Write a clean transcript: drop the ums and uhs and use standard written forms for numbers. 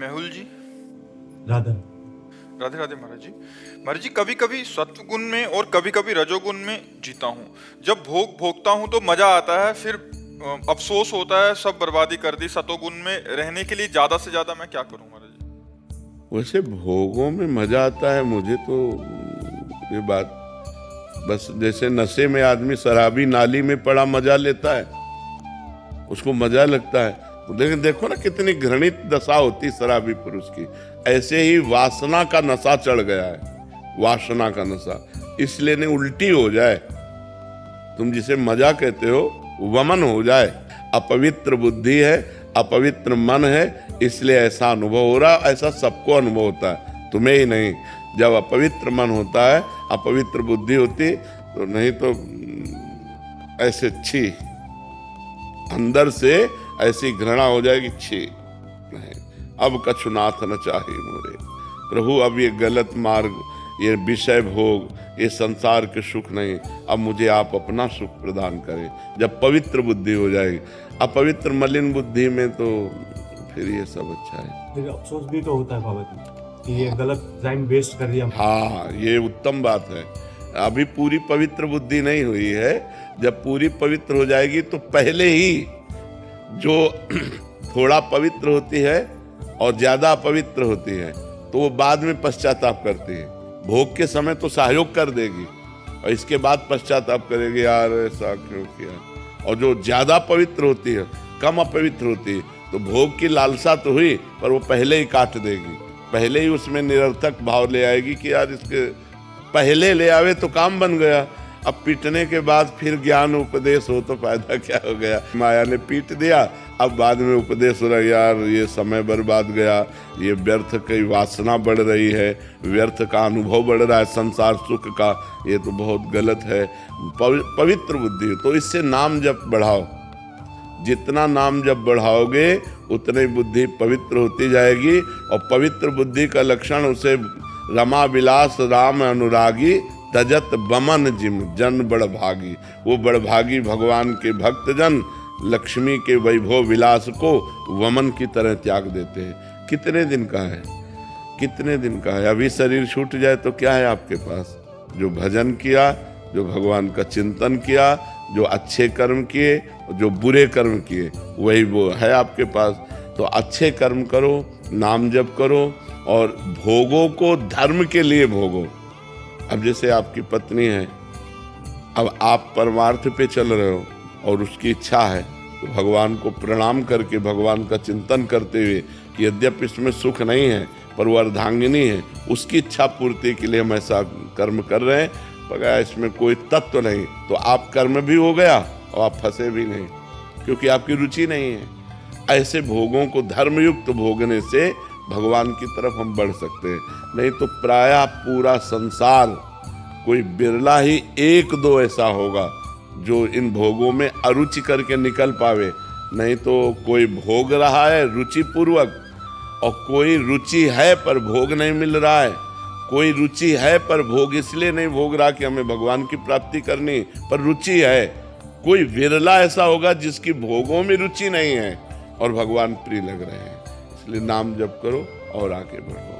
मेहुल जी। राधा। राधे राधे महाराज जी। महाराज जी, कभी कभी सत्व गुण में और कभी कभी रजोगुण में जीता हूँ। जब भोग भोगता हूँ तो मजा आता है, फिर अफसोस होता है सब बर्बादी कर दी। सतोगुण में रहने के लिए ज्यादा से ज्यादा मैं क्या करूँ महाराज जी? वैसे भोगों में मजा आता है मुझे तो ये बात, बस जैसे नशे में आदमी शराबी नाली में पड़ा मजा लेता है, उसको मजा लगता है। लेकिन देखो ना कितनी घृणित दशा होती शराबी पुरुष की। ऐसे ही वासना का नशा चढ़ गया है, वासना का नशा, इसलिए नहीं उल्टी हो जाए, तुम जिसे मजा कहते हो वमन हो जाए। अपवित्र बुद्धि है, अपवित्र मन है, इसलिए ऐसा अनुभव हो रहा। ऐसा सबको अनुभव होता है, तुम्हें ही नहीं। जब अपवित्र मन होता है, अपवित्र बुद्धि होती तो नहीं तो ऐसे छी, अंदर से ऐसी घृणा हो जाएगी, छी नहीं अब कछुनाथ न चाहे मोरे प्रभु, अब ये गलत मार्ग, ये विषय भोग, ये संसार के सुख नहीं, अब मुझे आप अपना सुख प्रदान करें। जब पवित्र बुद्धि हो जाएगी, अपवित्र मलिन बुद्धि में तो फिर ये सब अच्छा है। फिर अफसोस भी तो होता है बाबा जी कि ये गलत टाइम वेस्ट कर दिया। हाँ, ये उत्तम बात है। अभी पूरी पवित्र बुद्धि नहीं हुई है। जब पूरी पवित्र हो जाएगी तो पहले ही जो थोड़ा पवित्र होती है और ज्यादा अपवित्र होती है तो वो बाद में पश्चाताप करती है। भोग के समय तो सहयोग कर देगी और इसके बाद पश्चाताप करेगी, यार ऐसा क्यों किया। और जो ज्यादा पवित्र होती है, कम अपवित्र होती है, तो भोग की लालसा तो हुई पर वो पहले ही काट देगी, पहले ही उसमें निरर्थक भाव ले आएगी कि यार इसके पहले ले आवे तो काम बन गया। अब पीटने के बाद फिर ज्ञान उपदेश हो तो फायदा क्या हो गया। माया ने पीट दिया, अब बाद में उपदेश हो रहा, यार ये समय बर्बाद गया, ये व्यर्थ की वासना बढ़ रही है, व्यर्थ का अनुभव बढ़ रहा है संसार सुख का, ये तो बहुत गलत है। पवित्र बुद्धि तो इससे नाम जप बढ़ाओ, जितना नाम जप बढ़ाओगे उतनी बुद्धि पवित्र होती जाएगी। और पवित्र बुद्धि का लक्षण उसे रमा विलास राम अनुरागी, तजत बमन जिम जन बड़भागी। वो बड़भागी भगवान के भक्त जन लक्ष्मी के वैभव विलास को वमन की तरह त्याग देते हैं। कितने दिन का है, कितने दिन का है। अभी शरीर छूट जाए तो क्या है आपके पास? जो भजन किया, जो भगवान का चिंतन किया, जो अच्छे कर्म किए, जो बुरे कर्म किए, वही वो है आपके पास। तो अच्छे कर्म करो, नाम जप करो और भोगों को धर्म के लिए भोगो। अब जैसे आपकी पत्नी है, अब आप परमार्थ पे चल रहे हो और उसकी इच्छा है तो भगवान को प्रणाम करके, भगवान का चिंतन करते हुए कि यद्यपि इसमें सुख नहीं है पर वो अर्धांगिनी है, उसकी इच्छा पूर्ति के लिए हम ऐसा कर्म कर रहे हैं, मगर इसमें कोई तत्व नहीं, तो आप कर्म भी हो गया और आप फंसे भी नहीं, क्योंकि आपकी रुचि नहीं है। ऐसे भोगों को धर्मयुक्त भोगने से भगवान की तरफ हम बढ़ सकते हैं। नहीं तो प्रायः पूरा संसार, कोई बिरला ही एक दो ऐसा होगा जो इन भोगों में अरुचि करके निकल पावे। नहीं तो कोई भोग रहा है रुचि पूर्वक और कोई रुचि है पर भोग नहीं मिल रहा है। कोई रुचि है पर भोग इसलिए नहीं भोग रहा कि हमें भगवान की प्राप्ति करनी, पर रुचि है। कोई विरला ऐसा होगा जिसकी भोगों में रुचि नहीं है और भगवान प्रिय लग रहे हैं। इसलिए नाम जप करो और आगे बढ़ो।